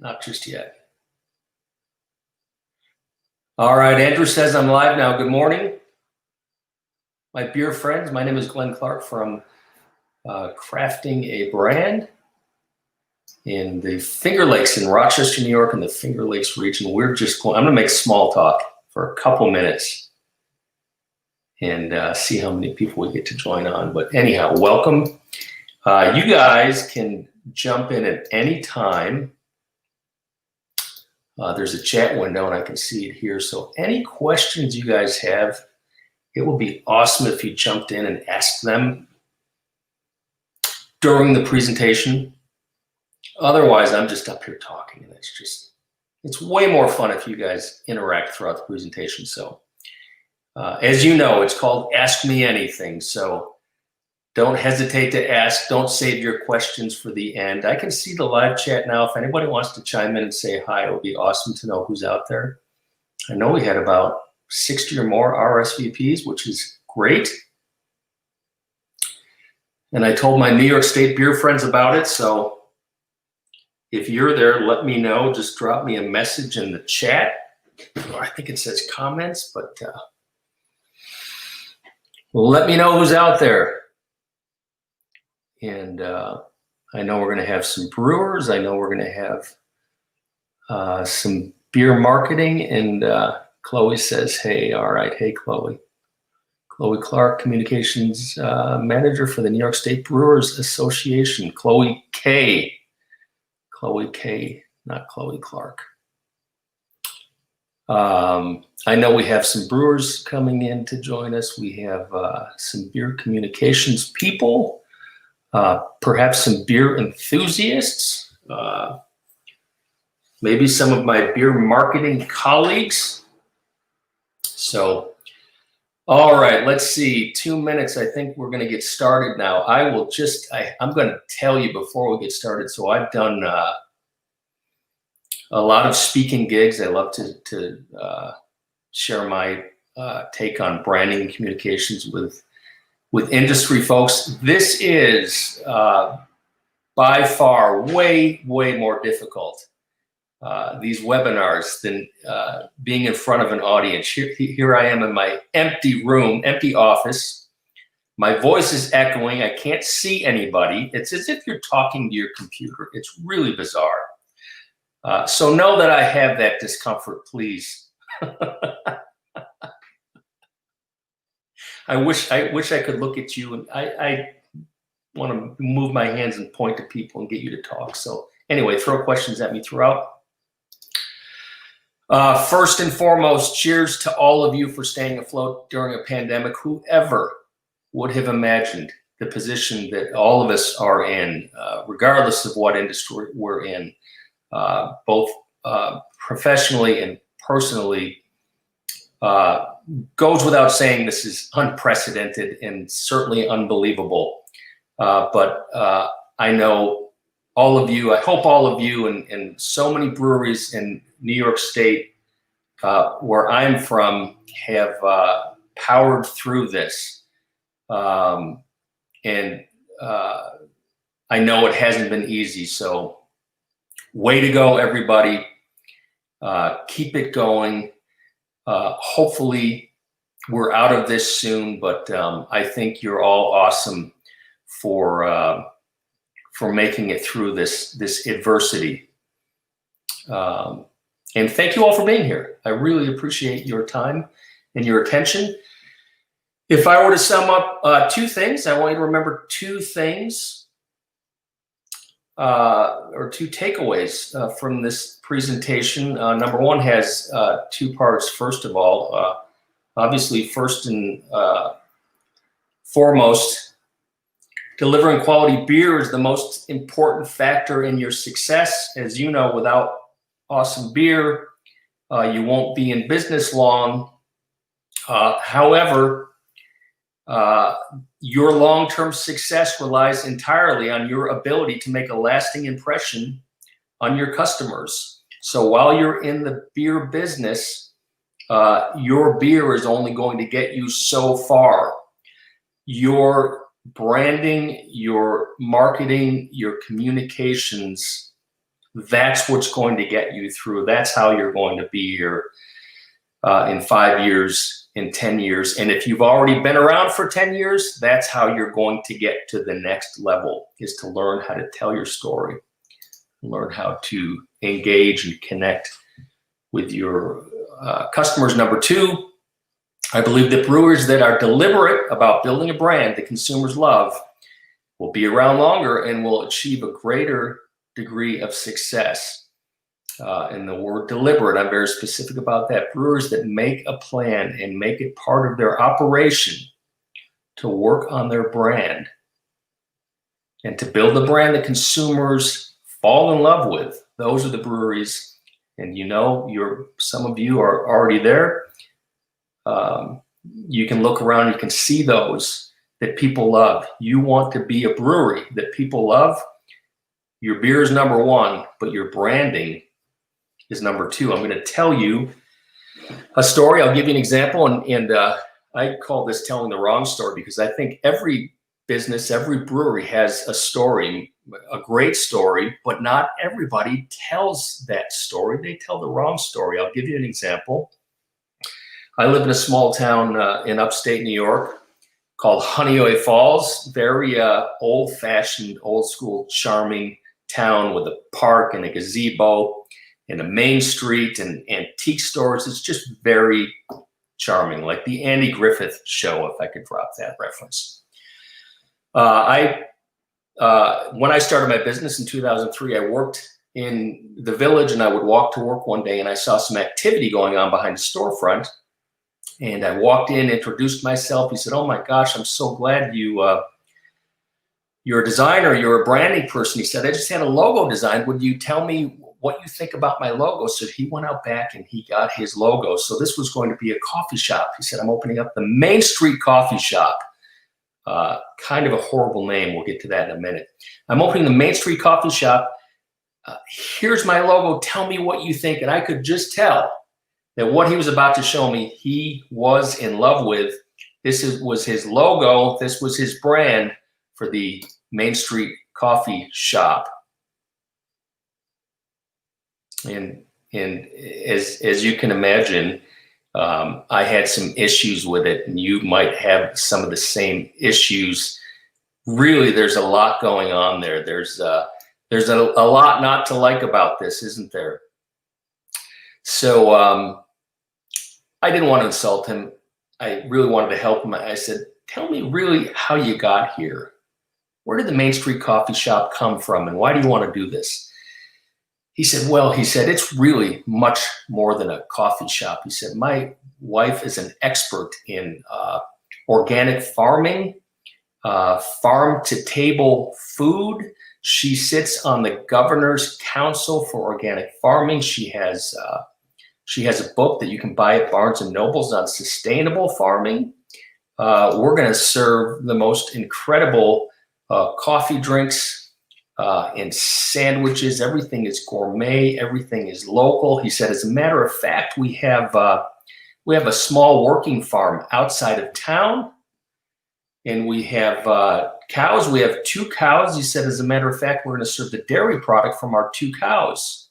Not just yet. All right, Andrew says I'm live now. Good morning, my beer friends. My name is Glenn Clark from Crafting a Brand in the Finger Lakes in Rochester, New York, in the Finger Lakes region. We're just going, I'm going to make small talk for a couple minutes and see how many people we get to join on. But anyhow, welcome. You guys can jump in at any time. There's a chat window and I can see it here. So any questions you guys have, it would be awesome if you jumped in and asked them during the presentation. Otherwise, I'm just up here talking, and it's way more fun if you guys interact throughout the presentation. So as you know, it's called Ask Me Anything. So don't hesitate to ask. Don't save your questions for the end. I can see the live chat now. If anybody wants to chime in and say hi, it would be awesome to know who's out there. I know we had about 60 or more RSVPs, which is great. And I told my New York State beer friends about it. So if you're there, let me know. Just drop me a message in the chat. Or I think it says comments, but let me know who's out there. And I know we're going to have some brewers. I know we're going to have some beer marketing. And Chloe says, hey, all right. Hey, Chloe. Chloe Clark, Communications Manager for the New York State Brewers Association. Chloe K. Chloe K, not Chloe Clark. I know we have some brewers coming in to join us. We have some beer communications people, perhaps some beer enthusiasts, maybe some of my beer marketing colleagues. So, all right, let's see, 2 minutes. I think we're going to get started now. I'm going to tell you before we get started. So I've done a lot of speaking gigs. I love to share my take on branding and communications with industry folks. This is by far way more difficult, these webinars, than being in front of an audience. Here I am in my empty room, empty office. My voice is echoing. I can't see anybody. It's as if you're talking to your computer. It's really bizarre. So know that I have that discomfort, please. I wish I could look at you, and I want to move my hands and point to people and get you to talk. So anyway, throw questions at me throughout. First and foremost, cheers to all of you for staying afloat during a pandemic. Whoever would have imagined the position that all of us are in, regardless of what industry we're in, both professionally and personally, goes without saying this is unprecedented and certainly unbelievable. But I know all of you, I hope all of you, and so many breweries in New York State, where I'm from, have powered through this. And I know it hasn't been easy. So way to go, everybody. Keep it going. Hopefully we're out of this soon, but I think you're all awesome for making it through this adversity. And thank you all for being here. I really appreciate your time and your attention. If I were to sum up two things, I want you to remember two things or two takeaways from this presentation. Number one has two parts. First of all, obviously, first and foremost, delivering quality beer is the most important factor in your success. As you know, without awesome beer, you won't be in business long. However, your long-term success relies entirely on your ability to make a lasting impression on your customers. So while you're in the beer business, your beer is only going to get you so far. Your branding, your marketing, your communications That's what's going to get you through. That's how you're going to be here in 5 years, in 10 years. And if you've already been around for 10 years, that's how you're going to get to the next level, is to learn how to tell your story, learn how to engage and connect with your customers. Number two, I believe that brewers that are deliberate about building a brand that consumers love will be around longer and will achieve a greater degree of success. And the word deliberate, I'm very specific about that. Brewers that make a plan and make it part of their operation to work on their brand and to build a brand that consumers fall in love with. Those are the breweries. And you know, some of you are already there. You can look around, you can see those that people love. You want to be a brewery that people love. Your beer is number one, but your branding is number two. I'm going to tell you a story. I'll give you an example. And I call this telling the wrong story, because I think every business, every brewery has a story, a great story, but not everybody tells that story. They tell the wrong story. I'll give you an example. I live in a small town in upstate New York called Honeoye Falls. Very old-fashioned, old-school, charming town with a park and a gazebo and a main street and antique stores. It's just very charming, like the Andy Griffith Show, if I could drop that reference. When I started my business in 2003, I worked in the village, and I would walk to work one day, and I saw some activity going on behind the storefront. And I walked in, introduced myself. He said, "Oh my gosh, I'm so glad you're a designer, you're a branding person." He said, "I just had a logo designed. Would you tell me what you think about my logo?" So he went out back and he got his logo. So this was going to be a coffee shop. He said, "I'm opening up the Main Street Coffee Shop." Kind of a horrible name. We'll get to that in a minute. "I'm opening the Main Street Coffee Shop. Here's my logo. Tell me what you think." And I could just tell that what he was about to show me, he was in love with. Was his logo. This was his brand for the Main Street Coffee Shop. And as you can imagine, I had some issues with it, and you might have some of the same issues. Really, there's a lot going on there. There's a lot not to like about this, isn't there? So I didn't want to insult him. I really wanted to help him. I said, "Tell me really how you got here. Where did the Main Street Coffee Shop come from, and why do you want to do this?" He said, "Well," he said, "it's really much more than a coffee shop." He said, "My wife is an expert in organic farming, farm-to-table food. She sits on the Governor's Council for Organic Farming. She has a book that you can buy at Barnes and Nobles on sustainable farming. We're going to serve the most incredible coffee drinks and sandwiches. Everything is gourmet. Everything is local." He said, "As a matter of fact, we have a small working farm outside of town, and we have cows. We have 2 cows." He said, "As a matter of fact, we're going to serve the dairy product from our 2 cows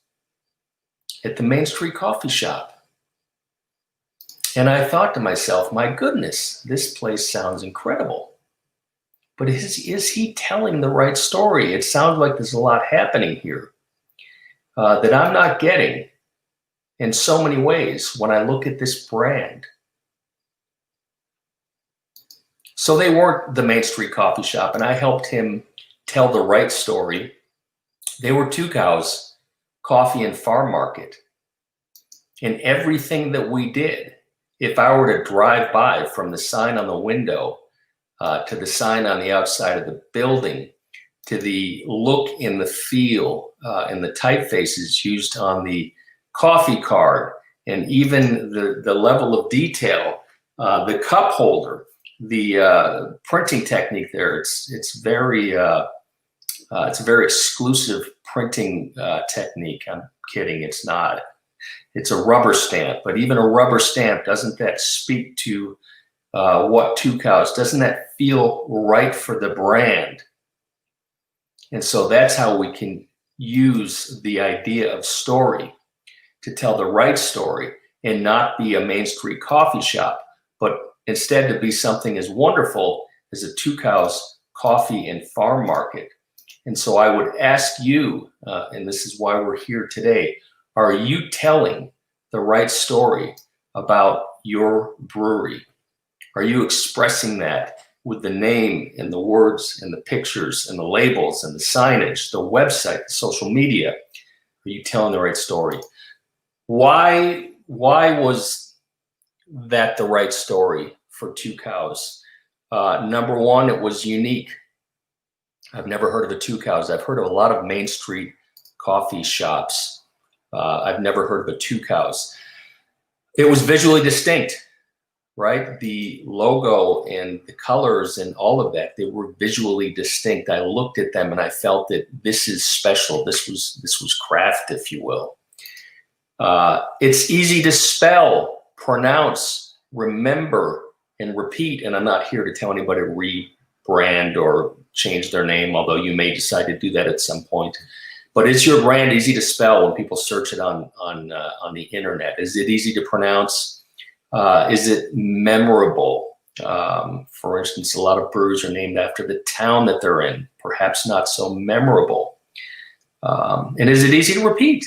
at the Main Street Coffee Shop." And I thought to myself, my goodness, this place sounds incredible. But is he telling the right story? It sounds like there's a lot happening here that I'm not getting in so many ways when I look at this brand. So they weren't the Main Street Coffee Shop, and I helped him tell the right story. They were 2 cows, coffee and farm market. And everything that we did, if I were to drive by from the sign on the window to the sign on the outside of the building, to the look in the feel and the typefaces used on the coffee card, and even the level of detail, the cup holder, the printing technique there, it's a very exclusive printing technique. I'm kidding, it's not. It's a rubber stamp, but even a rubber stamp, doesn't that speak to what 2 cows? Doesn't that feel right for the brand? And so that's how we can use the idea of story to tell the right story and not be a Main Street coffee shop, but instead to be something as wonderful as a Two Cows coffee and farm market. And so I would ask you, and this is why we're here today, are you telling the right story about your brewery? Are you expressing that with the name and the words and the pictures and the labels and the signage, the website, the social media? Are you telling the right story? Why was that the right story for Two Cows? Number one, it was unique. I've never heard of a Two Cows. I've heard of a lot of Main Street coffee shops. I've never heard of a Two Cows. It was visually distinct, right? The logo and the colors and all of that, they were visually distinct. I looked at them and I felt that this is special. This was craft, if you will. It's easy to spell, pronounce, remember, and repeat. And I'm not here to tell anybody to rebrand or change their name, although you may decide to do that at some point. But is your brand easy to spell when people search it on the internet? Is it easy to pronounce? Is it memorable? For instance, a lot of breweries are named after the town that they're in, perhaps not so memorable. And is it easy to repeat?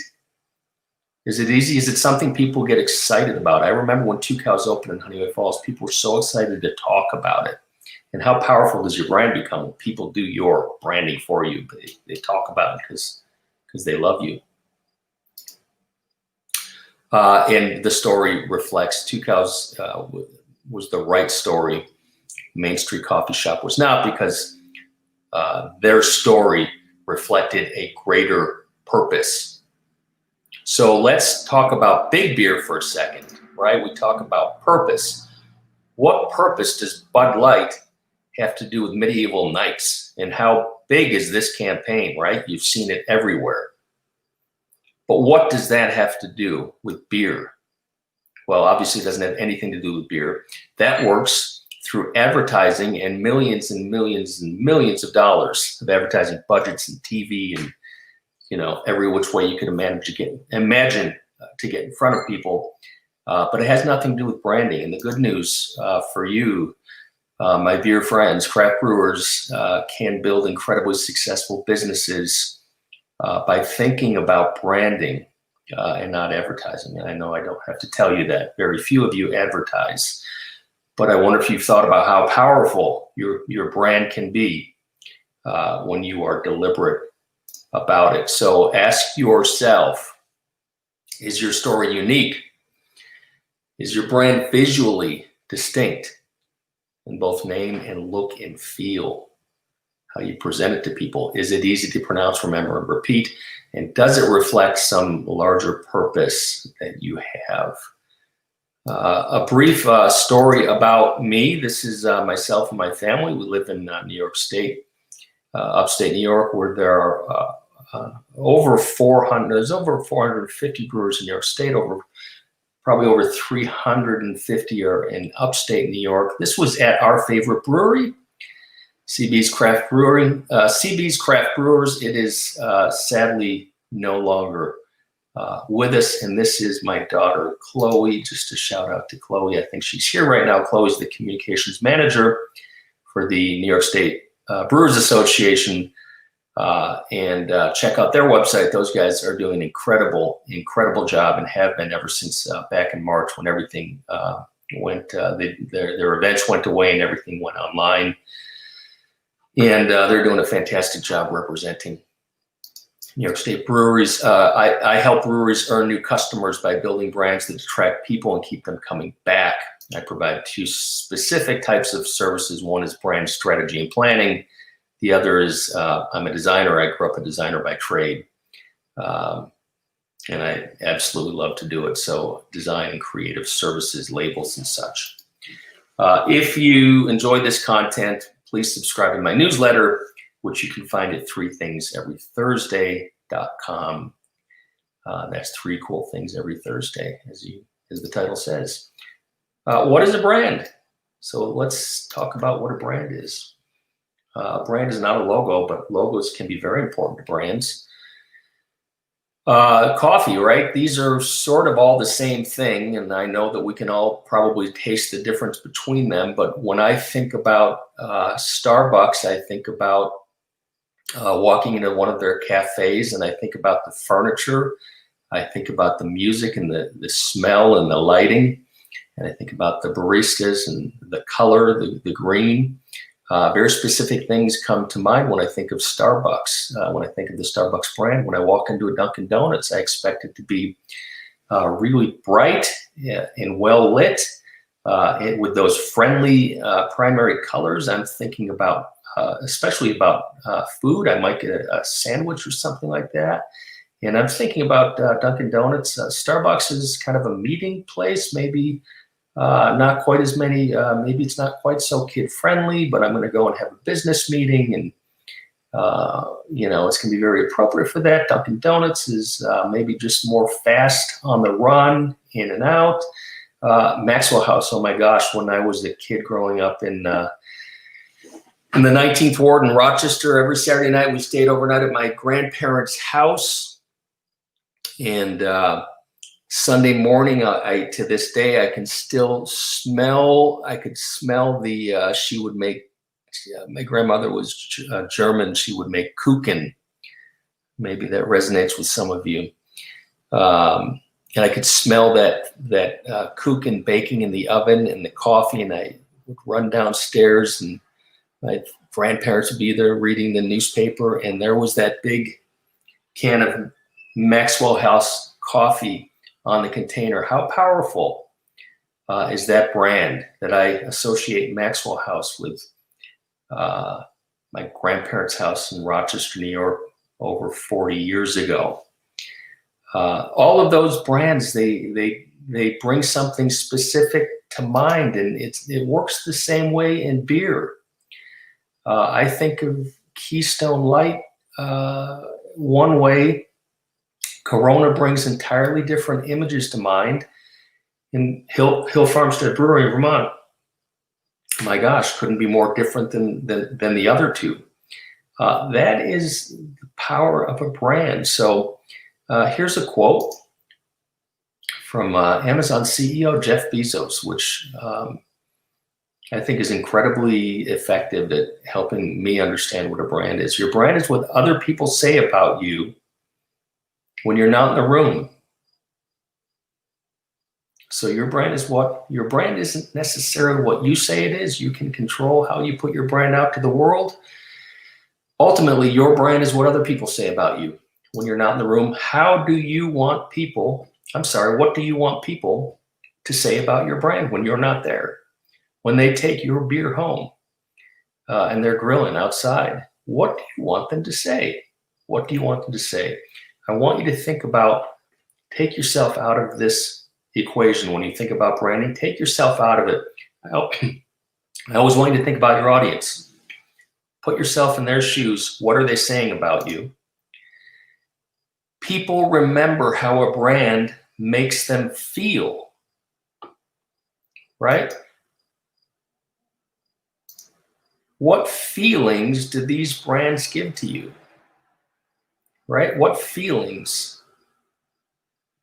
Is it easy? Is it something people get excited about? I remember when Two Cows opened in Honeywell Falls, people were so excited to talk about it. And how powerful does your brand become when people do your branding for you? They talk about it because they love you. And the story reflects Two Cows was the right story. Main Street Coffee Shop was not, because their story reflected a greater purpose. So let's talk about big beer for a second, right? We talk about purpose. What purpose does Bud Light have to do with medieval knights? And how big is this campaign, right? You've seen it everywhere. But what does that have to do with beer? Well, obviously it doesn't have anything to do with beer. That works through advertising and millions and millions and millions of dollars of advertising budgets and TV and, you know, every which way you could imagine to get in front of people. But it has nothing to do with branding. And the good news for you, my dear friends, craft brewers can build incredibly successful businesses by thinking about branding and not advertising. And I know I don't have to tell you that. Very few of you advertise. But I wonder if you've thought about how powerful your brand can be when you are deliberate about it. So ask yourself, is your story unique? Is your brand visually distinct in both name and look and feel? How you present it to people? Is it easy to pronounce, remember, and repeat? And does it reflect some larger purpose that you have? A brief story about me. This is myself and my family. We live in New York State, upstate New York, where there are over 400. There's over 450 brewers in New York State. Probably over 350 are in upstate New York. This was at our favorite brewery, CB's Craft Brewing. CB's Craft Brewers. It is sadly no longer with us, and this is my daughter Chloe. Just a shout out to Chloe. I think she's here right now. Chloe's the communications manager for the New York State Brewers Association, and check out their website. Those guys are doing an incredible job, and have been ever since back in March, when everything went. Their events went away and everything went online. And they're doing a fantastic job representing New York State breweries. I help breweries earn new customers by building brands that attract people and keep them coming back. I provide two specific types of services. One is brand strategy and planning. The other is I'm a designer. I grew up a designer by trade. And I absolutely love to do it. So design and creative services, labels and such. If you enjoyed this content, please subscribe to my newsletter, which you can find at 3thingseverythursday.com. That's 3 cool things every Thursday, as the title says. What is a brand? So let's talk about what a brand is. A brand is not a logo, but logos can be very important to brands. Coffee, right? These are sort of all the same thing, and I know that we can all probably taste the difference between them. But when I think about Starbucks, I think about walking into one of their cafes, and I think about the furniture. I think about the music and the smell and the lighting. And I think about the baristas and the color, the green. Very specific things come to mind when I think of Starbucks. When I think of the Starbucks brand, when I walk into a Dunkin' Donuts, I expect it to be really bright and well lit, with those friendly primary colors. I'm thinking about, especially about food. I might get a sandwich or something like that. And I'm thinking about Dunkin' Donuts. Starbucks is kind of a meeting place, maybe not quite as many, maybe it's not quite so kid friendly, but I'm going to go and have a business meeting, and it's going to be very appropriate for that. Dunkin' Donuts is maybe just more fast on the run, in and out. Maxwell House, oh my gosh, when I was a kid growing up in the 19th Ward in Rochester, every Saturday night we stayed overnight at my grandparents' house. And Sunday morning, I to this day, I can still smell, I could smell she would make, my grandmother was German, she would make Kuchen. Maybe that resonates with some of you. And I could smell that Kuchen baking in the oven, and the coffee, and I would run downstairs, and my grandparents would be there reading the newspaper, and there was that big can of Maxwell House coffee on the container. How powerful is that brand that I associate Maxwell House with? My grandparents' house in Rochester, New York, over 40 years ago. All of those brands, they bring something specific to mind, and it works the same way in beer. I think of Keystone Light one way. Corona brings entirely different images to mind. In Hill Farmstead Brewery in Vermont, my gosh, couldn't be more different than the other two. That is the power of a brand. So here's a quote from Amazon CEO Jeff Bezos, which I think is incredibly effective at helping me understand what a brand is. Your brand is what other people say about you when you're not in the room. So your brand isn't necessarily what you say it is. You can control how you put your brand out to the world. Ultimately, your brand is what other people say about you when you're not in the room. What do you want people to say about your brand when you're not there? When they take your beer home and they're grilling outside, what do you want them to say? What do you want them to say? I want you to think about, take yourself out of this equation. When you think about branding, take yourself out of it. I always want you to think about your audience. Put yourself in their shoes. What are they saying about you? People remember how a brand makes them feel, right? What feelings do these brands give to you, right? What feelings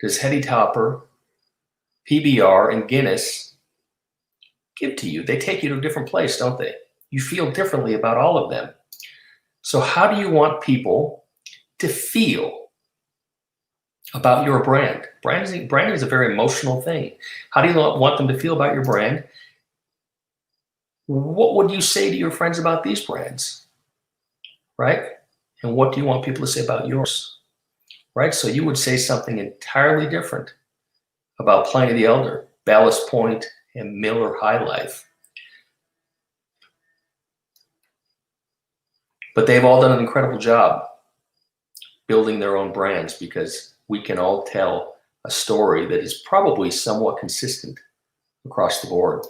does Heady Topper, PBR, and Guinness give to you? They take you to a different place, don't they? You feel differently about all of them. So how do you want people to feel about your brand? Branding is a very emotional thing. How do you want them to feel about your brand? What would you say to your friends about these brands, right? And what do you want people to say about yours, right? So you would say something entirely different about Pliny the Elder, Ballast Point, and Miller High Life. But they've all done an incredible job building their own brands, because we can all tell a story that is probably somewhat consistent across the board.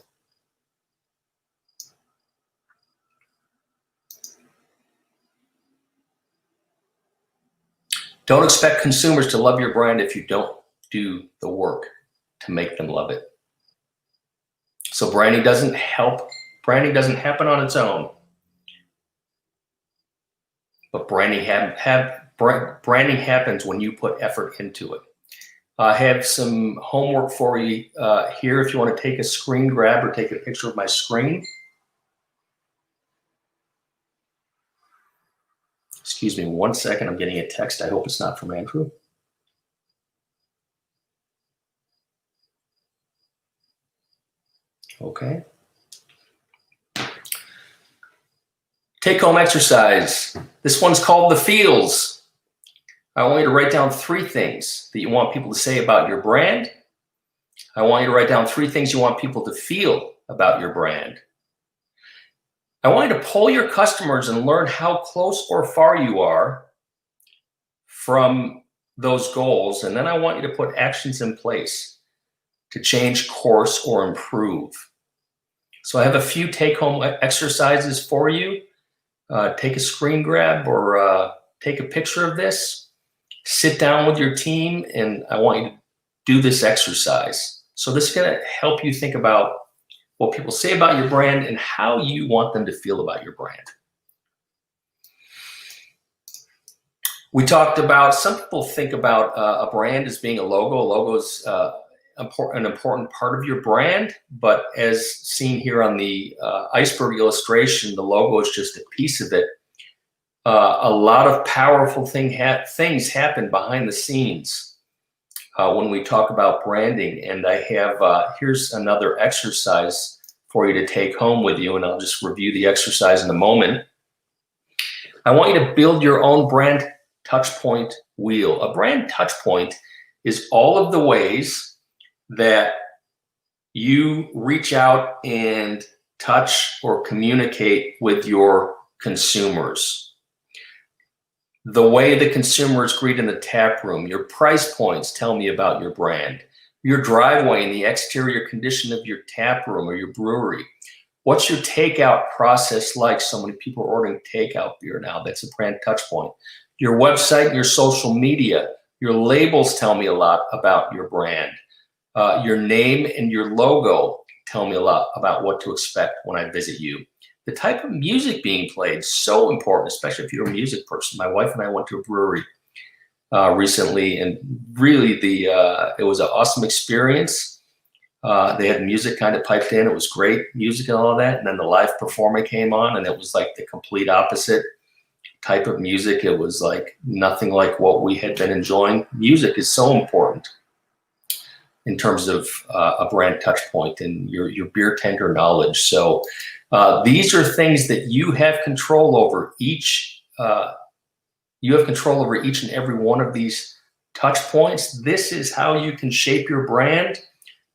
Don't expect consumers to love your brand if you don't do the work to make them love it. So branding doesn't happen on its own. But branding Branding happens when you put effort into it. I have some homework for you here. If you want to take a screen grab or take a picture of my screen. Excuse me 1 second. I'm getting a text. I hope it's not from Andrew. Okay. Take-home exercise. This one's called the feels. I want you to write down 3 things that you want people to say about your brand. I want you to write down 3 things you want people to feel about your brand. I want you to poll your customers and learn how close or far you are from those goals. And then I want you to put actions in place to change course or improve. So I have a few take-home exercises for you. Take a screen grab or take a picture of this. Sit down with your team, and I want you to do this exercise. So this is going to help you think about what people say about your brand and how you want them to feel about your brand. We talked about, some people think about a brand as being a logo. A logo is an important part of your brand, but as seen here on the iceberg illustration, the logo is just a piece of it. A lot of powerful things happen behind the scenes when we talk about branding. And I have, here's another exercise for you to take home with you, and I'll just review the exercise in a moment. I want you to build your own brand touchpoint wheel. A brand touchpoint is all of the ways that you reach out and touch or communicate with your consumers. The way the consumers greet in the tap room, your price points tell me about your brand, your driveway and the exterior condition of your tap room or your brewery. What's your takeout process like? So many people are ordering takeout beer now. That's a brand touch point. Your website, your social media, your labels tell me a lot about your brand. Your name and your logo tell me a lot about what to expect when I visit you. The type of music being played, so important, especially if you're a music person. My wife and I went to a brewery recently, and really it was an awesome experience. They had music kind of piped in. It was great music and all of that. And then the live performer came on, and it was like the complete opposite type of music. It was like nothing like what we had been enjoying. Music is so important in terms of a brand touch point and your beer tender knowledge. So these are things that you have control over. You have control over each and every one of these touch points. This is how you can shape your brand,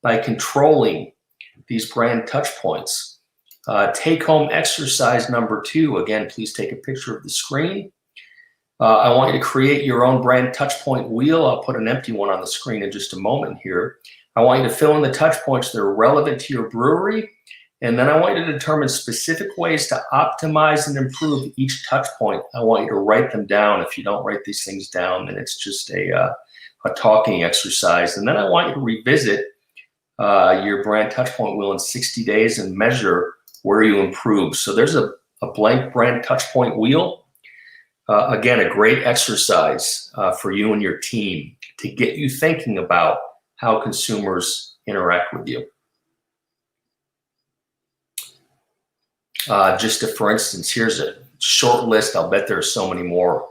by controlling these brand touch points. Take home exercise number 2. Again, please take a picture of the screen. I want you to create your own brand touch point wheel. I'll put an empty one on the screen in just a moment here. I want you to fill in the touch points that are relevant to your brewery. And then I want you to determine specific ways to optimize and improve each touch point. I want you to write them down. If you don't write these things down, then it's just a talking exercise. And then I want you to revisit your brand touch point wheel in 60 days and measure where you improve. So there's a blank brand touch point wheel. Again, a great exercise for you and your team to get you thinking about how consumers interact with you. For instance, here's a short list. I'll bet there's so many more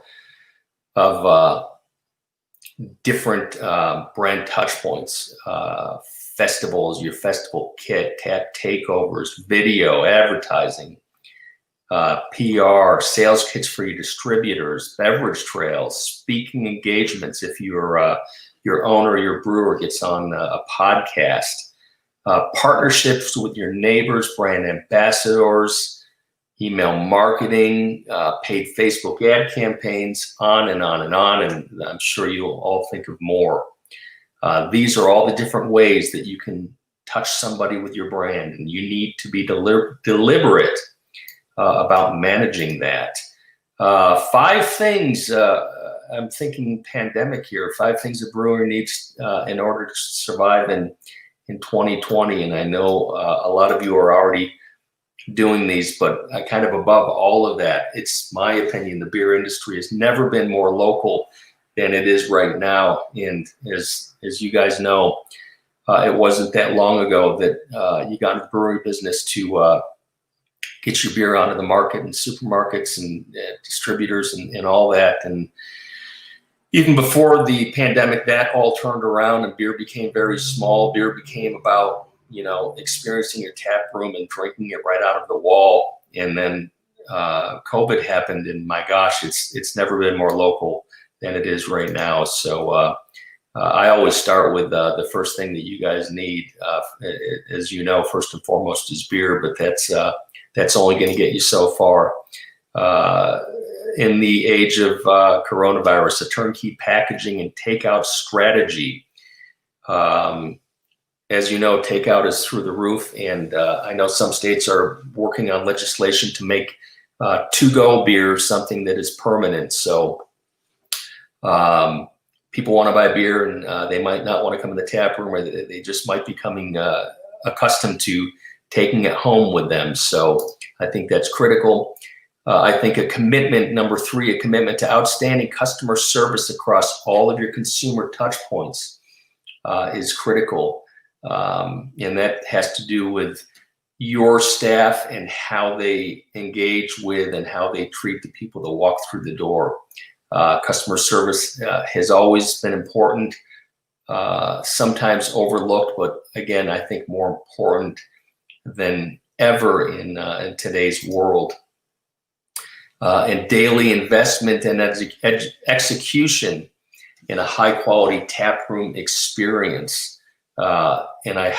of different brand touch points. Festivals, your festival kit, takeovers, video, advertising, PR, sales kits for your distributors, beverage trails, speaking engagements if your owner, your brewer gets on a podcast, partnerships with your neighbors, brand ambassadors, email marketing, paid Facebook ad campaigns, on and on and on. And I'm sure you'll all think of more. These are all the different ways that you can touch somebody with your brand, and you need to be deliberate about managing that. 5 things, I'm thinking pandemic here, 5 things a brewer needs in order to survive in 2020. And I know a lot of you are already doing these. But I kind of above all of that, it's my opinion, the beer industry has never been more local than it is right now. And as you guys know, it wasn't that long ago that you got into the brewery business to get your beer onto the market in supermarkets and distributors and all that. And even before the pandemic, that all turned around and beer became very small. Beer became about, experiencing your tap room and drinking it right out of the wall. And then COVID happened, and my gosh, it's never been more local than it is right now. So I always start with the first thing that you guys need, as you know, first and foremost is beer, but that's only going to get you so far. In the age of coronavirus, a turnkey packaging and takeout strategy. As you know, takeout is through the roof, and I know some states are working on legislation to make to-go beer something that is permanent. So people want to buy beer, and they might not want to come in the tap room, or they just might be becoming accustomed to taking it home with them. So I think that's critical. I think number 3, a commitment to outstanding customer service across all of your consumer touch points is critical. And that has to do with your staff and how they engage with and how they treat the people that walk through the door. Customer service has always been important, sometimes overlooked, but again, I think more important than ever in today's world. And daily investment and execution in a high quality tap room experience. And I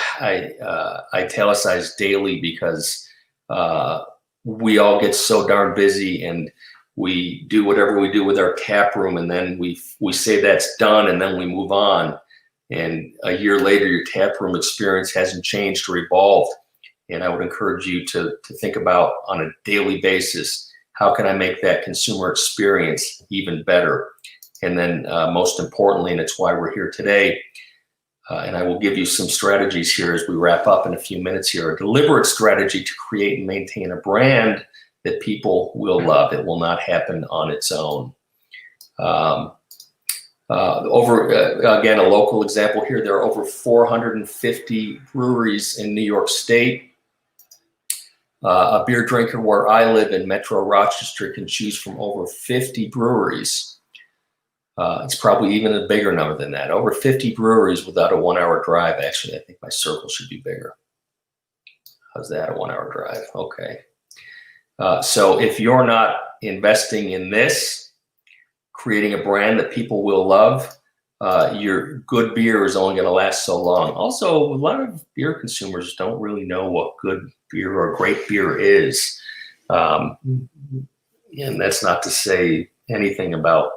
italicize daily because we all get so darn busy, and we do whatever we do with our tap room, and then we say that's done, and then we move on. And a year later, your tap room experience hasn't changed or evolved. And I would encourage you to think about, on a daily basis, how can I make that consumer experience even better? And then most importantly, and it's why we're here today, and I will give you some strategies here as we wrap up in a few minutes here, a deliberate strategy to create and maintain a brand that people will love. It will not happen on its own. Again, a local example here, there are over 450 breweries in New York State. A beer drinker where I live in Metro Rochester can choose from over 50 breweries. It's probably even a bigger number than that. Over 50 breweries without a 1-hour drive. Actually, I think my circle should be bigger. How's that, a 1-hour drive? Okay. So if you're not investing in this, creating a brand that people will love, your good beer is only going to last so long. Also, a lot of beer consumers don't really know what good beer or great beer is. And that's not to say anything about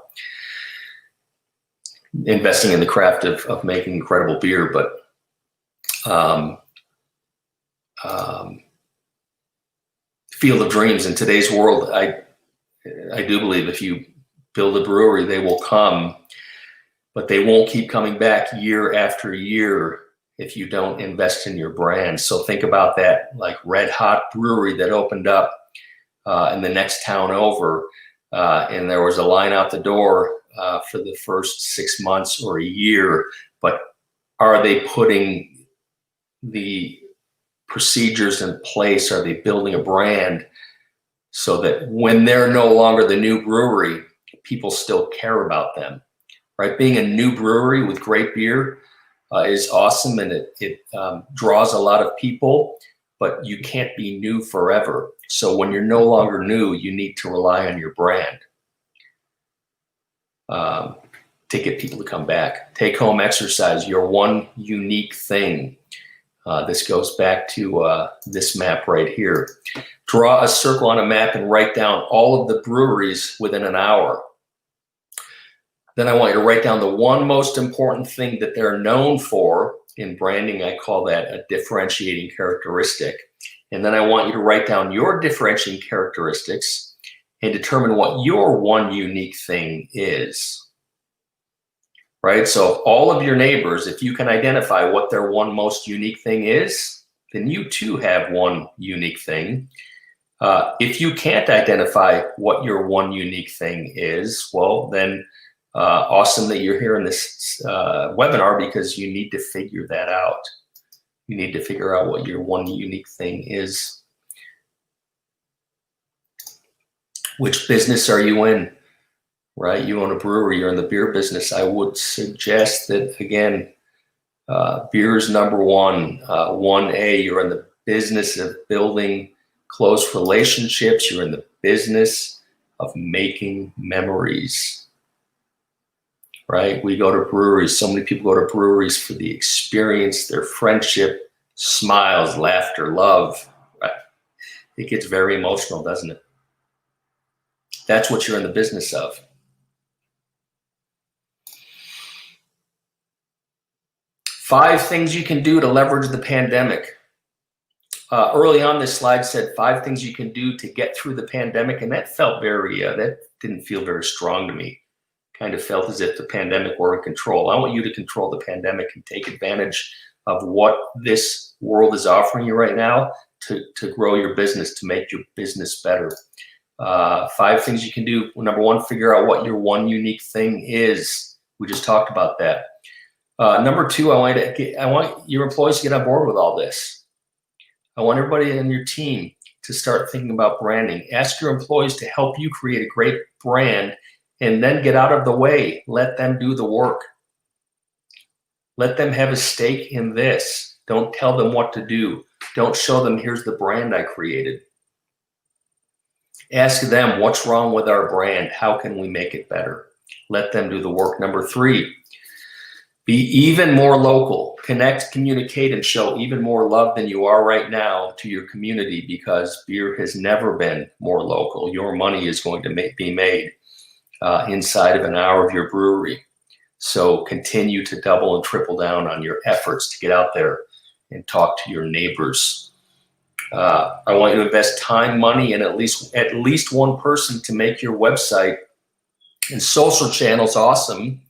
investing in the craft of making incredible beer, but field of dreams in today's world, I do believe if you build a brewery, they will come, but they won't keep coming back year after year if you don't invest in your brand. So think about that, like Red Hot Brewery that opened up in the next town over, and there was a line out the door for the first 6 months or a year, but are they putting the procedures in place? Are they building a brand so that when they're no longer the new brewery, people still care about them, right? Being a new brewery with great beer is awesome, and it draws a lot of people, but you can't be new forever. So when you're no longer new, you need to rely on your brand to get people to come back. Take home exercise, your one unique thing. This goes back to this map right here. Draw a circle on a map and write down all of the breweries within an hour. Then I want you to write down the one most important thing that they're known for. In branding, I call that a differentiating characteristic. And then I want you to write down your differentiating characteristics and determine what your one unique thing is. Right? So all of your neighbors, if you can identify what their one most unique thing is, then you too have one unique thing. If you can't identify what your one unique thing is, well, then awesome that you're here in this webinar, because you need to figure that out. You need to figure out what your one unique thing is. Which business are you in, right? You own a brewery, you're in the beer business. I would suggest that, again, beer is number one. 1A, you're in the business of building close relationships. You're in the business of making memories, right? We go to breweries. So many people go to breweries for the experience, their friendship, smiles, laughter, love. Right? It gets very emotional, doesn't it? That's what you're in the business of. Five things you can do to leverage the pandemic. Early on, this slide said 5 things you can do to get through the pandemic, and that felt very, that didn't feel very strong to me. Kind of felt as if the pandemic were in control. I want you to control the pandemic and take advantage of what this world is offering you right now to grow your business, to make your business better. 5 things you can do. Number 1, figure out what your one unique thing is. We just talked about that. Number 2, I want your employees to get on board with all this. I want everybody in your team to start thinking about branding. Ask your employees to help you create a great brand, and then get out of the way. Let them do the work. Let them have a stake in this. Don't tell them what to do. Don't show them, here's the brand I created. Ask them, what's wrong with our brand? How can we make it better? Let them do the work. Number 3, be even more local. Connect, communicate, and show even more love than you are right now to your community, because beer has never been more local. Your money is going to be made inside of an hour of your brewery. So continue to double and triple down on your efforts to get out there and talk to your neighbors. I want you to invest time, money, and at least one person to make your website and social channels awesome.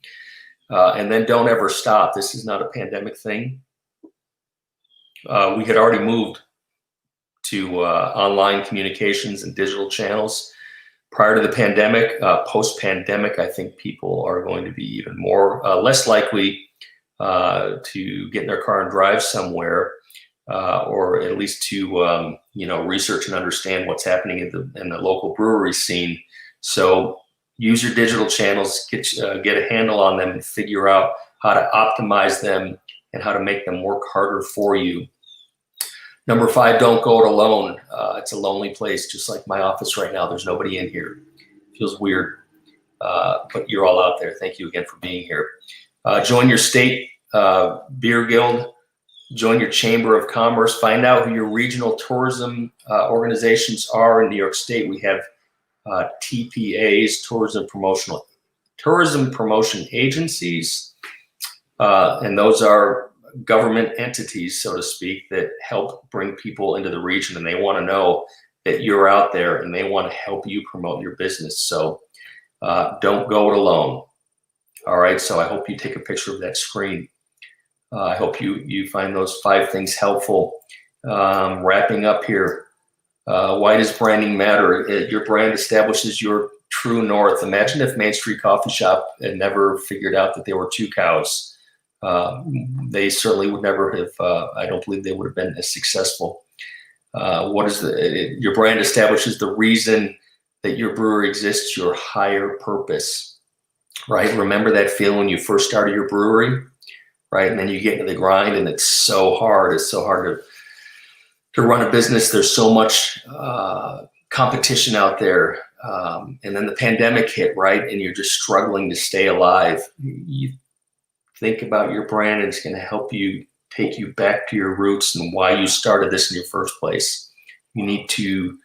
And then don't ever stop. This is not a pandemic thing. We had already moved to online communications and digital channels prior to the pandemic. Post-pandemic, I think people are going to be even more less likely to get in their car and drive somewhere. Or at least to research and understand what's happening in the local brewery scene. So use your digital channels, get a handle on them, and figure out how to optimize them and how to make them work harder for you. Number 5, don't go it alone. It's a lonely place, just like my office right now. There's nobody in here. It feels weird, but you're all out there. Thank you again for being here. Join your state beer guild. Join your chamber of commerce. Find out who your regional tourism organizations are in New York State. We have TPAs, tourism promotion agencies, and those are government entities, so to speak, that help bring people into the region, and they want to know that you're out there and they want to help you promote your business. So don't go it alone. All right, so I hope you take a picture of that screen. I hope you find those 5 things helpful. Wrapping up here, why does branding matter? Your brand establishes your true north. Imagine if Main Street Coffee Shop had never figured out that there were 2 cows. They certainly would never have, I don't believe they would have been as successful. Your brand establishes the reason that your brewery exists, your higher purpose, right? Remember that feeling when you first started your brewery? Right, and then you get into the grind, and it's so hard. It's so hard to run a business. There's so much competition out there, and then the pandemic hit, right, and you're just struggling to stay alive. You think about your brand, and it's going to help you take you back to your roots and why you started this in your first place. You need to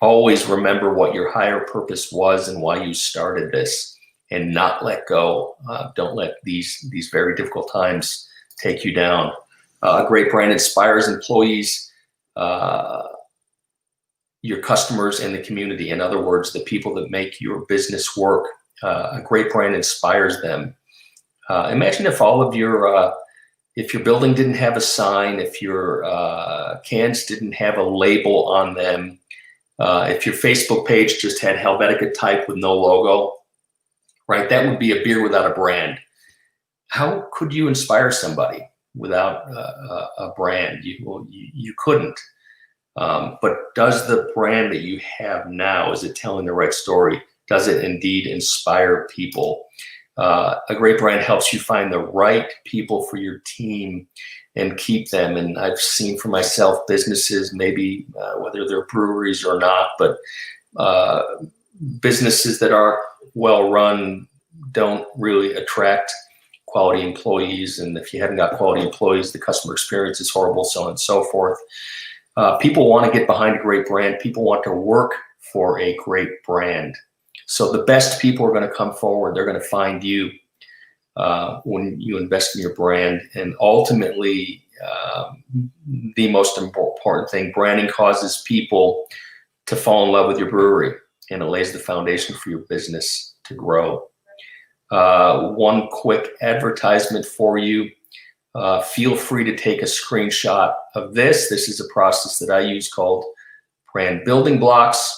always remember what your higher purpose was and why you started this, and not let go. Don't let these very difficult times take you down. A great brand inspires employees, your customers, and the community. In other words, the people that make your business work. A great brand inspires them. Imagine if all of your if your building didn't have a sign, if your cans didn't have a label on them, if your Facebook page just had Helvetica type with no logo, right? That would be a beer without a brand. How could you inspire somebody without a brand? You couldn't. But does the brand that you have now, is it telling the right story? Does it indeed inspire people? A great brand helps you find the right people for your team and keep them. And I've seen for myself businesses, maybe whether they're breweries or not, but businesses that are well run don't really attract quality employees. And if you haven't got quality employees, the customer experience is horrible, so on and so forth. People want to get behind a great brand. People want to work for a great brand. So the best people are going to come forward. They're going to find you when you invest in your brand. And ultimately, the most important thing, branding causes people to fall in love with your brewery, and it lays the foundation for your business to grow. One quick advertisement for you. Feel free to take a screenshot of this. This is a process that I use called brand building blocks.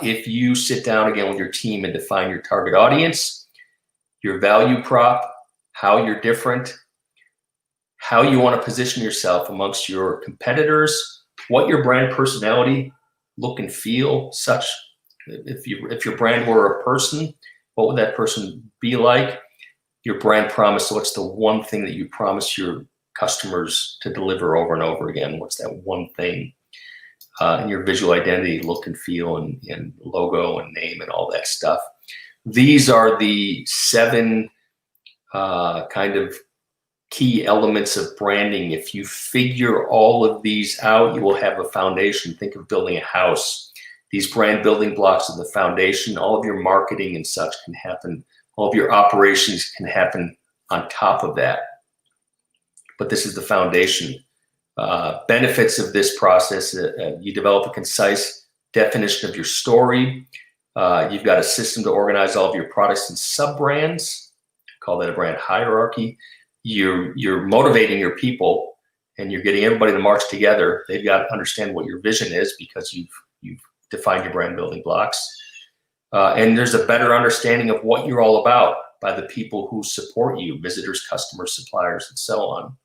If you sit down again with your team and define your target audience, your value prop, how you're different, how you want to position yourself amongst your competitors, what your brand personality look and feel, such if your brand were a person, what would that person be like? Your brand promise. So what's the one thing that you promise your customers to deliver over and over again? What's that one thing? And your visual identity, look and feel, and logo and name and all that stuff. These are the 7 kind of key elements of branding. If you figure all of these out, you will have a foundation. Think of building a house. These brand building blocks are the foundation. All of your marketing and such can happen. All of your operations can happen on top of that. But this is the foundation. Benefits of this process, you develop a concise definition of your story. You've got a system to organize all of your products and sub-brands. Call that a brand hierarchy. You're motivating your people, and you're getting everybody to march together. They've got to understand what your vision is because you've defined your brand building blocks. And there's a better understanding of what you're all about by the people who support you, visitors, customers, suppliers, and so on.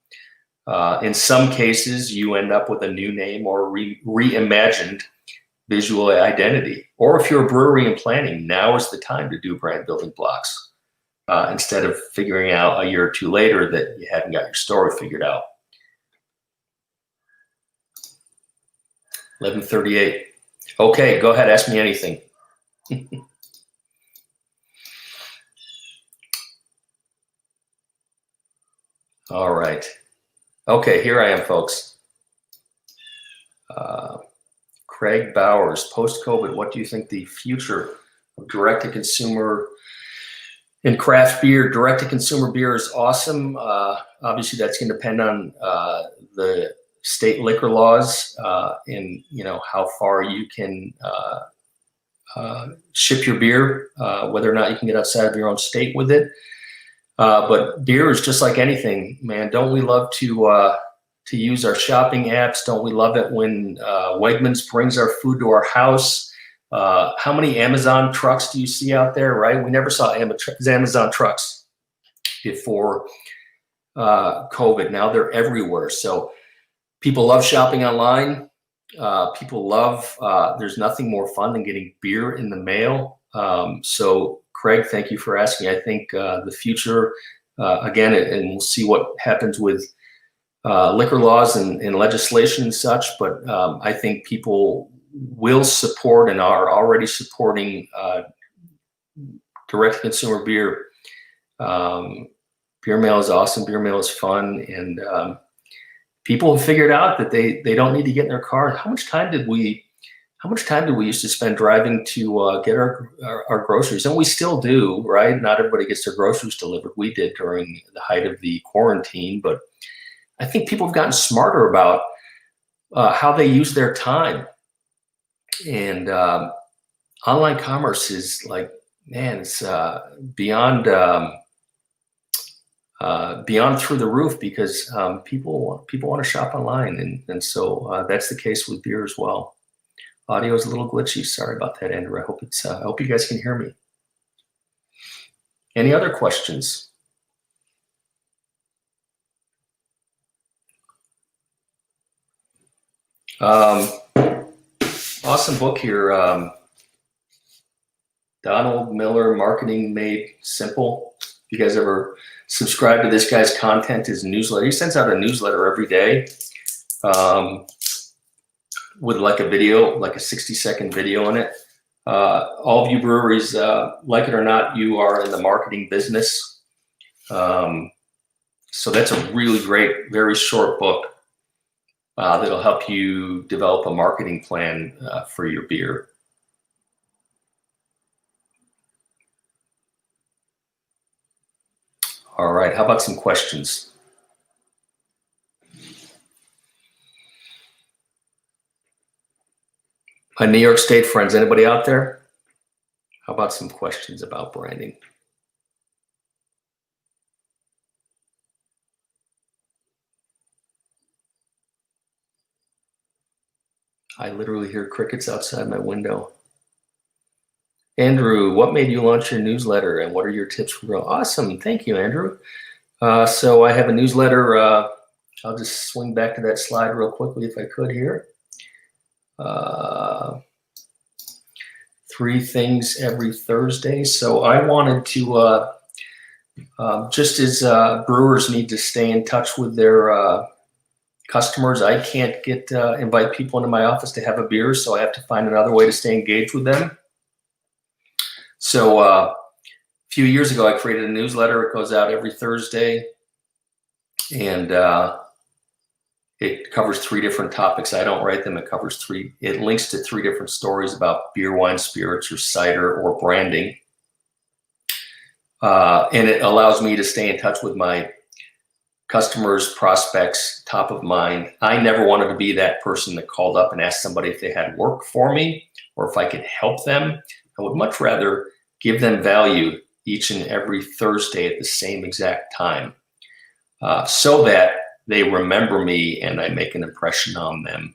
In some cases, you end up with a new name or reimagined visual identity. Or if you're a brewery and planning, now is the time to do brand building blocks instead of figuring out a year or two later that you hadn't got your story figured out. 11:38. Okay, go ahead, ask me anything. All right. Okay, here I am, folks. Craig Bowers, post-COVID, what do you think the future of direct-to-consumer in craft beer? Direct-to-consumer beer is awesome. Obviously, that's going to depend on the state liquor laws and how far you can ship your beer, whether or not you can get outside of your own state with it. But beer is just like anything, man. Don't we love to use our shopping apps? Don't we love it when Wegmans brings our food to our house? How many Amazon trucks do you see out there, right? We never saw Amazon trucks before COVID. Now they're everywhere. So people love shopping online. People love, there's nothing more fun than getting beer in the mail. So Craig, thank you for asking. I think the future, again, and we'll see what happens with liquor laws and legislation and such, but I think people will support and are already supporting direct-to-consumer beer. Beer mail is awesome. Beer mail is fun. And people have figured out that they don't need to get in their car. How much time did we used to spend driving to get our groceries? And we still do, right? Not everybody gets their groceries delivered. We did during the height of the quarantine, but I think people have gotten smarter about how they use their time. And online commerce is like, man, it's beyond beyond through the roof because people want to shop online, and so that's the case with beer as well. Audio is a little glitchy. Sorry about that, Andrew. I hope you guys can hear me. Any other questions? Awesome book here. Donald Miller, Marketing Made Simple. If you guys ever subscribe to this guy's content, his newsletter, he sends out a newsletter every day with like a video, like a 60-second video in it. All of you breweries, like it or not, you are in the marketing business. So that's a really great, very short book that'll help you develop a marketing plan for your beer. All right, how about some questions? My New York State friends, anybody out there? How about some questions about branding? I literally hear crickets outside my window. Andrew, what made you launch your newsletter and what are your tips for growth? Awesome, thank you, Andrew. So I have a newsletter. I'll just swing back to that slide real quickly if I could here. 3 things every Thursday. So I wanted to, just as brewers need to stay in touch with their customers, I can't invite people into my office to have a beer, so I have to find another way to stay engaged with them. So a few years ago, I created a newsletter. It goes out every Thursday, and it covers 3 different topics. I don't write them. It links to 3 different stories about beer, wine, spirits, or cider, or branding. And it allows me to stay in touch with my customers, prospects, top of mind. I never wanted to be that person that called up and asked somebody if they had work for me or if I could help them. I would much rather give them value each and every Thursday at the same exact time, so that they remember me and I make an impression on them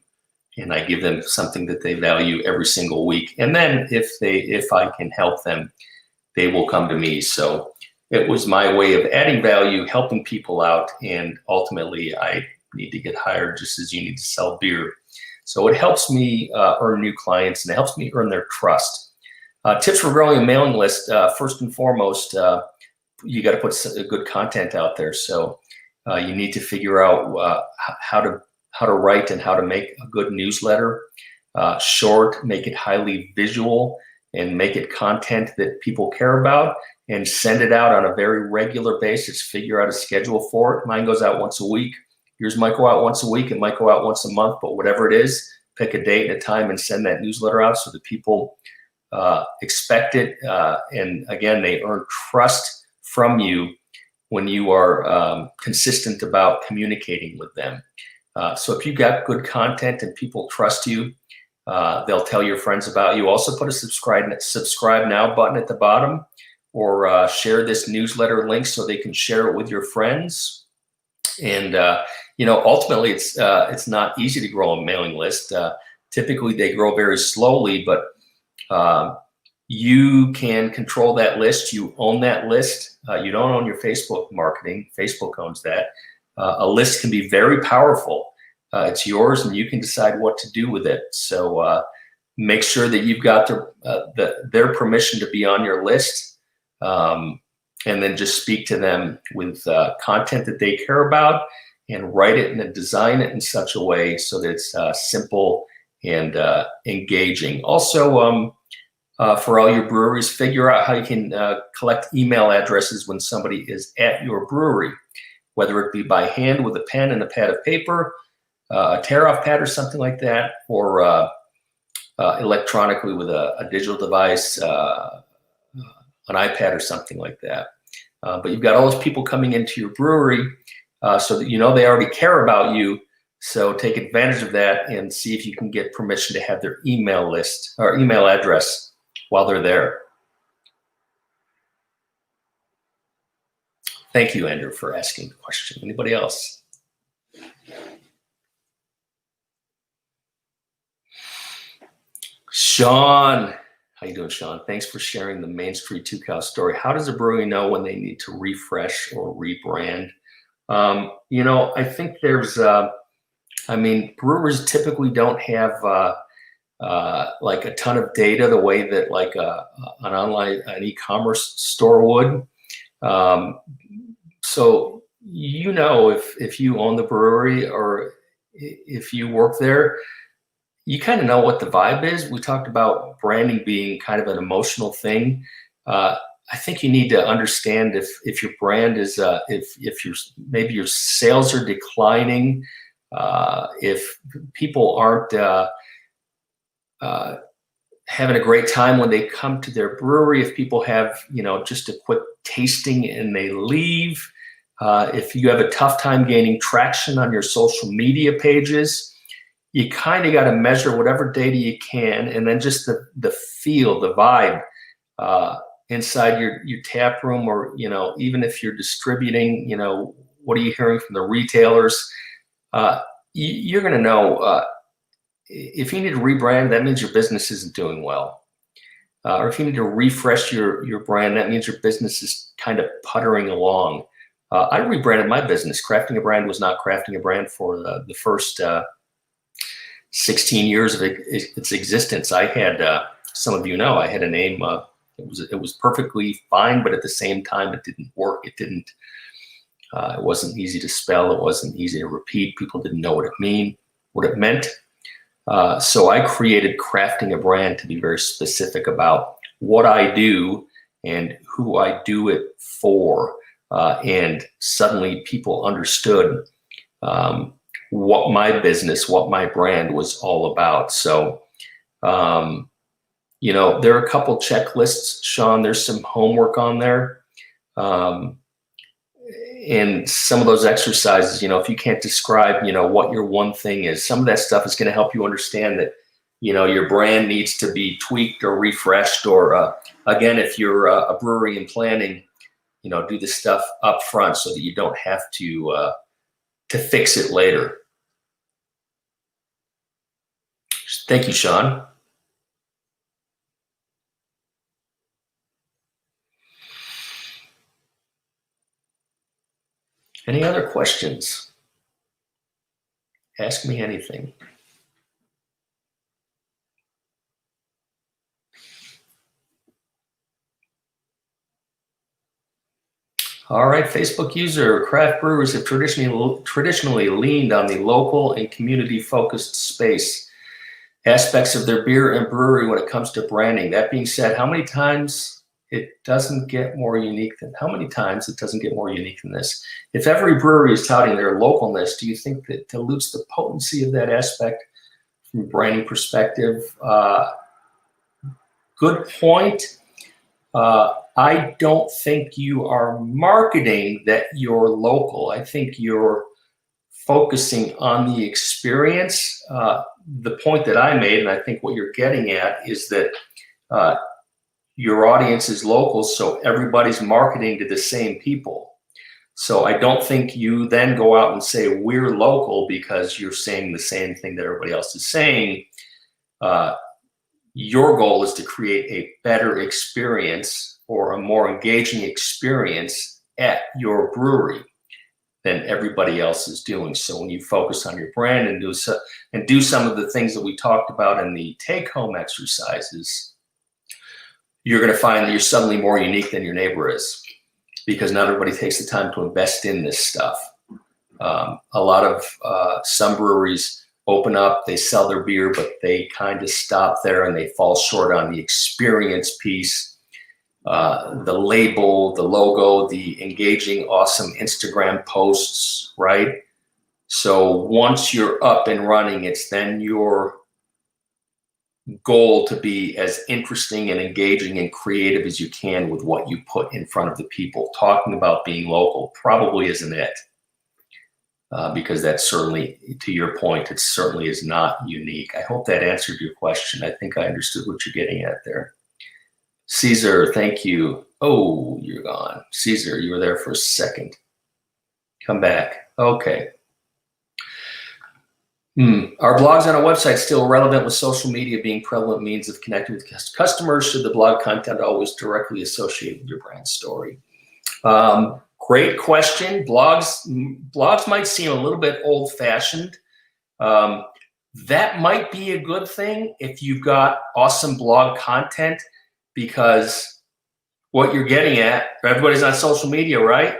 and I give them something that they value every single week. And then if I can help them, they will come to me. So it was my way of adding value, helping people out, and ultimately I need to get hired just as you need to sell beer. So it helps me earn new clients and it helps me earn their trust. Tips for growing a mailing list. First and foremost, you got to put good content out there. So you need to figure out how to write and how to make a good newsletter. Short, make it highly visual, and make it content that people care about, and send it out on a very regular basis. Figure out a schedule for it. Mine goes out once a week. Yours might go out once a week. It might go out once a month, but whatever it is, pick a date and a time and send that newsletter out so that people expect it. And again, they earn trust from you when you are consistent about communicating with them. So if you've got good content and people trust you, they'll tell your friends about you. Also put a subscribe now button at the bottom, or share this newsletter link so they can share it with your friends. And ultimately it's not easy to grow a mailing list. Typically they grow very slowly, but you can control that list. You own that list. You don't own your Facebook marketing. Facebook owns that. A list can be very powerful. It's yours and you can decide what to do with it. So make sure that you've got their permission to be on your list. And then just speak to them with content that they care about, and write it and design it in such a way so that it's simple and engaging. Also, for all your breweries, figure out how you can collect email addresses when somebody is at your brewery, whether it be by hand with a pen and a pad of paper, a tear-off pad or something like that, or electronically with a digital device, an iPad or something like that. But you've got all those people coming into your brewery so that they already care about you. So take advantage of that and see if you can get permission to have their email list or email address while they're there. Thank you, Andrew, for asking the question. Anybody else? Sean, how you doing, Sean? Thanks for sharing the Main Street Two Cow story. How does a brewery know when they need to refresh or rebrand? I think there's, brewers typically don't have like a ton of data the way that like an e-commerce store would. So if you own the brewery or if you work there, you kind of know what the vibe is. We talked about branding being kind of an emotional thing. I think you need to understand if your brand is if maybe your sales are declining, if people aren't having a great time when they come to their brewery, if people have just a quick tasting and they leave, if you have a tough time gaining traction on your social media pages, you kind of got to measure whatever data you can, and then just the feel, the vibe inside your tap room, or even if you're distributing, what are you hearing from the retailers? You're going to know if you need to rebrand. That means your business isn't doing well, or if you need to refresh your brand, that means your business is kind of puttering along. I rebranded my business. Crafting a Brand was not Crafting a Brand for the first 16 years of its existence. I had, some of I had a name. It was perfectly fine, but at the same time, it didn't work. It wasn't easy to spell. It wasn't easy to repeat. People didn't know what it meant. So I created Crafting a Brand to be very specific about what I do and who I do it for. And suddenly people understood what my business, what my brand was all about. So, there are a couple checklists, Sean. There's some homework on there. And some of those exercises, if you can't describe, what your one thing is, some of that stuff is going to help you understand that, your brand needs to be tweaked or refreshed, or again, if you're a brewery in planning, do the stuff up front so that you don't have to fix it later. Thank you, Sean. Any other questions? Ask me anything. All right, Facebook user, craft brewers have traditionally leaned on the local and community-focused space aspects of their beer and brewery when it comes to branding. That being said, how many times it doesn't get more unique than this? If every brewery is touting their localness, do you think that dilutes the potency of that aspect from a branding perspective? Good point. I don't think you are marketing that you're local. I think you're focusing on the experience. The point that I made, and I think what you're getting at, is that your audience is local, so everybody's marketing to the same people. So I don't think you then go out and say, we're local, because you're saying the same thing that everybody else is saying. Your goal is to create a better experience, or a more engaging experience at your brewery than everybody else is doing. So when you focus on your brand and do some of the things that we talked about in the take-home exercises, you're going to find that you're suddenly more unique than your neighbor is, because not everybody takes the time to invest in this stuff. A lot of some breweries open up, they sell their beer, but they kind of stop there and they fall short on the experience piece. The label, the logo, the engaging, awesome Instagram posts, right? So once you're up and running, it's then your goal to be as interesting and engaging and creative as you can with what you put in front of the people. Talking about being local probably isn't it, because that's certainly, to your point, it certainly is not unique. I hope that answered your question. I think I understood what you're getting at there. Caesar, thank you. Oh, you're gone. Caesar, you were there for a second. Come back. Okay. Are blogs on a website still relevant with social media being prevalent means of connecting with customers? Should the blog content always directly associate with your brand story? Great question. Blogs might seem a little bit old-fashioned. That might be a good thing if you've got awesome blog content, because what you're getting at, everybody's on social media, right?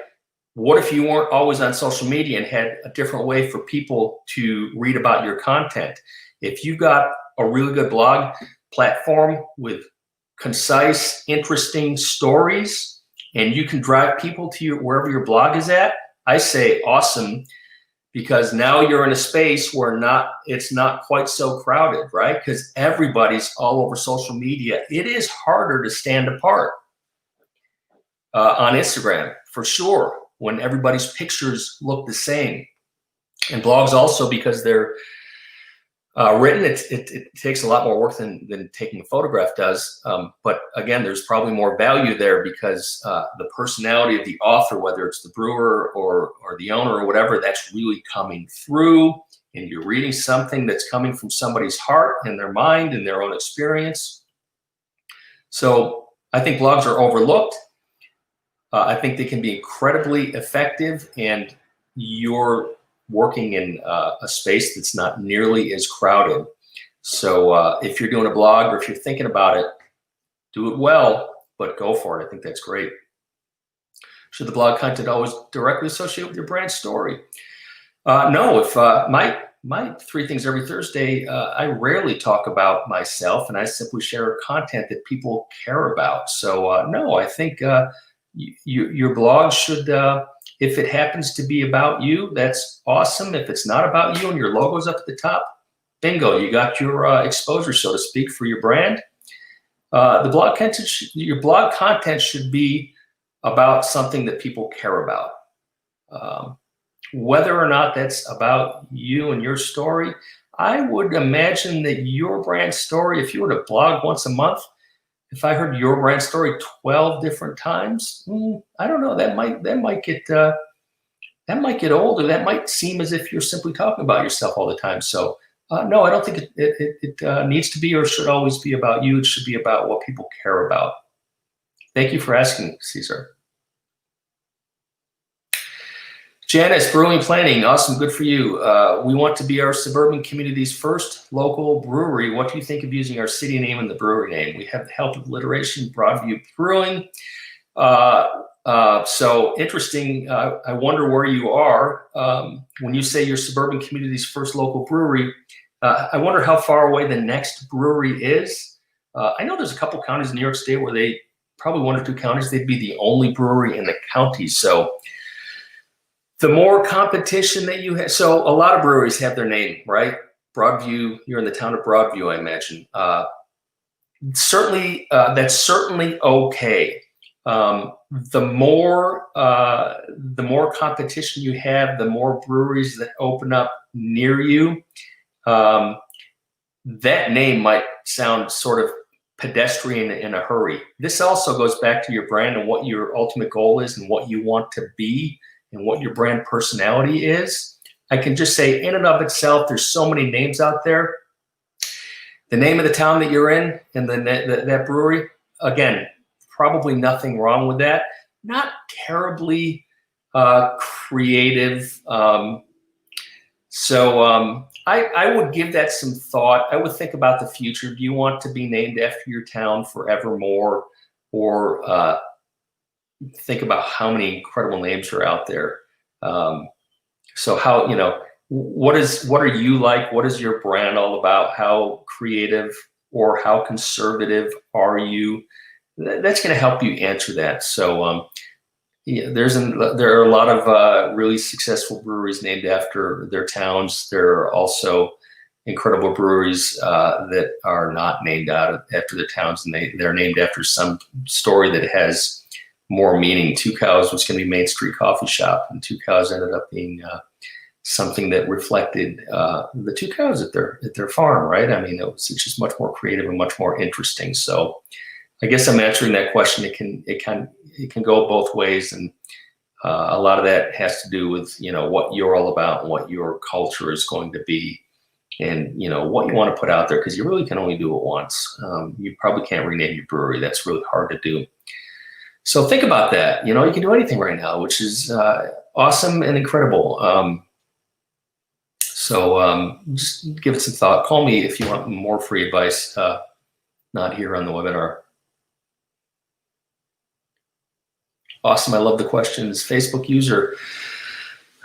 What if you weren't always on social media and had a different way for people to read about your content? If you've got a really good blog platform with concise, interesting stories, and you can drive people to wherever your blog is at, I say awesome, because now you're in a space where it's not quite so crowded, right? Because everybody's all over social media. It is harder to stand apart on Instagram, for sure, when everybody's pictures look the same. And blogs also, because they're written, it takes a lot more work than taking a photograph does. But again, there's probably more value there because the personality of the author, whether it's the brewer or the owner or whatever, that's really coming through. And you're reading something that's coming from somebody's heart and their mind and their own experience. So I think blogs are overlooked. I think they can be incredibly effective, and you're working in a space that's not nearly as crowded. So if you're doing a blog or if you're thinking about it, do it well, but go for it. I think that's great. Should the blog content always directly associate with your brand story? No, if my 3 things every Thursday, I rarely talk about myself, and I simply share content that people care about. So no, I think your blog should, if it happens to be about you, that's awesome. If it's not about you and your logo's up at the top, bingo, you got your exposure, so to speak, for your brand. Your blog content should be about something that people care about. Whether or not that's about you and your story, I would imagine that your brand story, if you were to blog once a month, if I heard your brand story 12 different times, I don't know. That might get old, or that might seem as if you're simply talking about yourself all the time. So no, I don't think it needs to be or should always be about you. It should be about what people care about. Thank you for asking, Caesar. Janice, brewing planning, awesome, good for you. We want to be our suburban community's first local brewery. What do you think of using our city name and the brewery name? We have the help of alliteration, Broadview Brewing. So interesting. I wonder where you are. When you say your suburban community's first local brewery, I wonder how far away the next brewery is. I know there's a couple counties in New York State where probably 1 or 2 counties, they'd be the only brewery in the county. So the more competition that you have, so a lot of breweries have their name, right? Broadview, you're in the town of Broadview, I imagine. Certainly, that's certainly okay. The more competition you have, the more breweries that open up near you. That name might sound sort of pedestrian in a hurry. This also goes back to your brand and what your ultimate goal is and what you want to be and what your brand personality is. I can just say, in and of itself, there's so many names out there. The name of the town that you're in and that brewery, again, probably nothing wrong with that. Not terribly creative. So I would give that some thought. I would think about the future. Do you want to be named after your town forevermore, or think about how many incredible names are out there? So how, what are you like? What is your brand all about? How creative or how conservative are you? That's going to help you answer that. So yeah, there are a lot of really successful breweries named after their towns. There are also incredible breweries that are not named after their towns, and they're named after some story that has more meaning. Two Cows was going to be Main Street Coffee Shop, and Two Cows ended up being something that reflected the two cows at their farm, right? I mean, it's just much more creative and much more interesting. So I guess I'm answering that question. It can go both ways, and a lot of that has to do with what you're all about and what your culture is going to be, and what you want to put out there, because you really can only do it once. You probably can't rename your brewery. That's really hard to do. So think about that. You can do anything right now, which is awesome and incredible. So just give it some thought. Call me if you want more free advice, not here on the webinar. Awesome. I love the questions. Facebook user.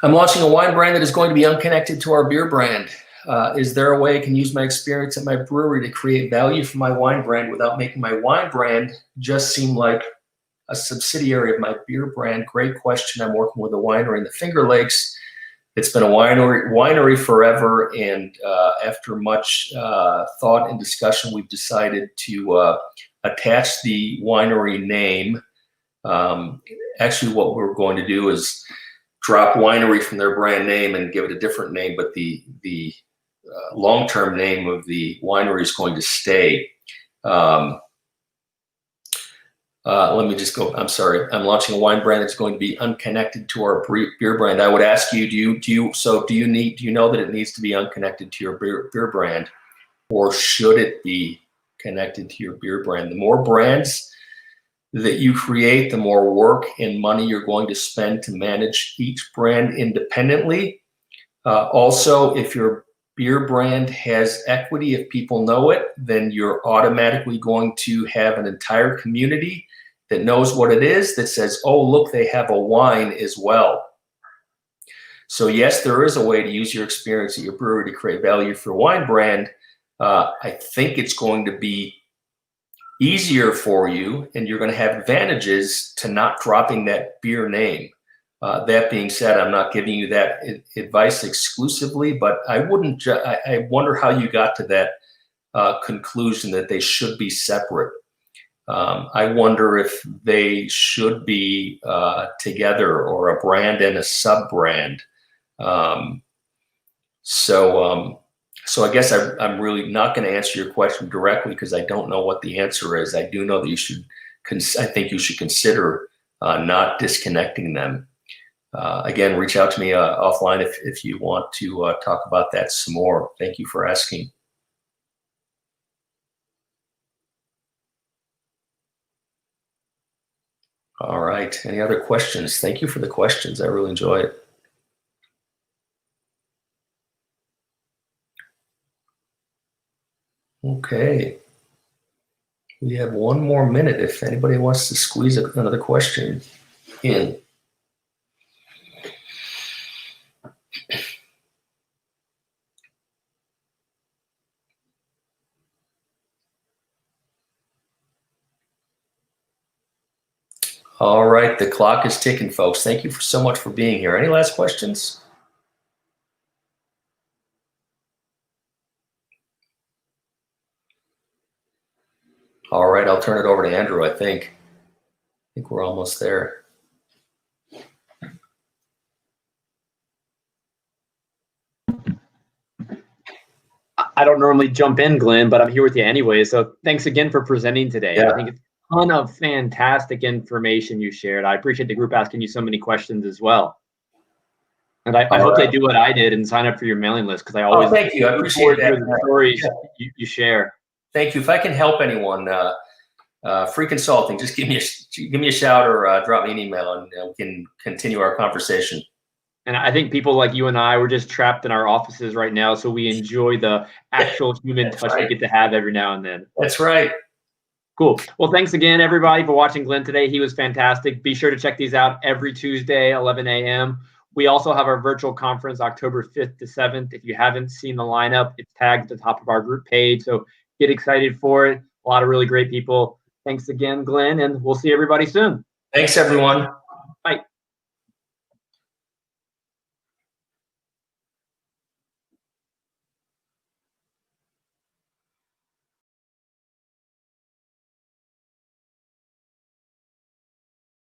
I'm launching a wine brand that is going to be unconnected to our beer brand. Is there a way I can use my experience at my brewery to create value for my wine brand without making my wine brand just seem like a subsidiary of my beer brand? Great question. I'm working with a winery in the Finger Lakes. It's been a winery forever, and after much thought and discussion, we've decided to attach the winery name. Actually, what we're going to do is drop winery from their brand name and give it a different name, but the long-term name of the winery is going to stay. Let me just go. I'm sorry. I'm launching a wine brand that's going to be unconnected to our beer brand. I would ask you, do you know that it needs to be unconnected to your beer brand, or should it be connected to your beer brand? The more brands that you create, the more work and money you're going to spend to manage each brand independently. Also, if your beer brand has equity, if people know it, then you're automatically going to have an entire community that knows what it is, that says, oh, look, they have a wine as well. So yes, there is a way to use your experience at your brewery to create value for a wine brand. I think it's going to be easier for you, and you're going to have advantages to not dropping that beer name. That being said, I'm not giving you that advice exclusively, but I wonder how you got to that conclusion that they should be separate. I wonder if they should be together, or a brand and a sub-brand. So I guess I'm really not going to answer your question directly, because I don't know what the answer is. I do know that I think you should consider not disconnecting them. Again, reach out to me offline if you want to talk about that some more. Thank you for asking. All right. Any other questions? Thank you for the questions. I really enjoy it. Okay. We have one more minute if anybody wants to squeeze another question in. All right, the clock is ticking, folks. Thank you so much for being here. Any last questions? All right, I'll turn it over to Andrew, I think. I think we're almost there. I don't normally jump in, Glenn, but I'm here with you anyway. So thanks again for presenting today. Yeah. I think it's a ton of fantastic information you shared. I appreciate the group asking you so many questions as well. And I hope they do what I did and sign up for your mailing list, because I always thank you. I appreciate that. The stories you share. Thank you. If I can help anyone, free consulting, just give me a shout, or drop me an email, and we can continue our conversation. And I think people like you and I, we're just trapped in our offices right now, so we enjoy the actual human touch we get to have every now and then. That's right. Cool. Well, thanks again, everybody, for watching Glenn today. He was fantastic. Be sure to check these out every Tuesday, 11 a.m. We also have our virtual conference October 5th to 7th. If you haven't seen the lineup, it's tagged at the top of our group page, so get excited for it. A lot of really great people. Thanks again, Glenn, and we'll see everybody soon. Thanks, everyone.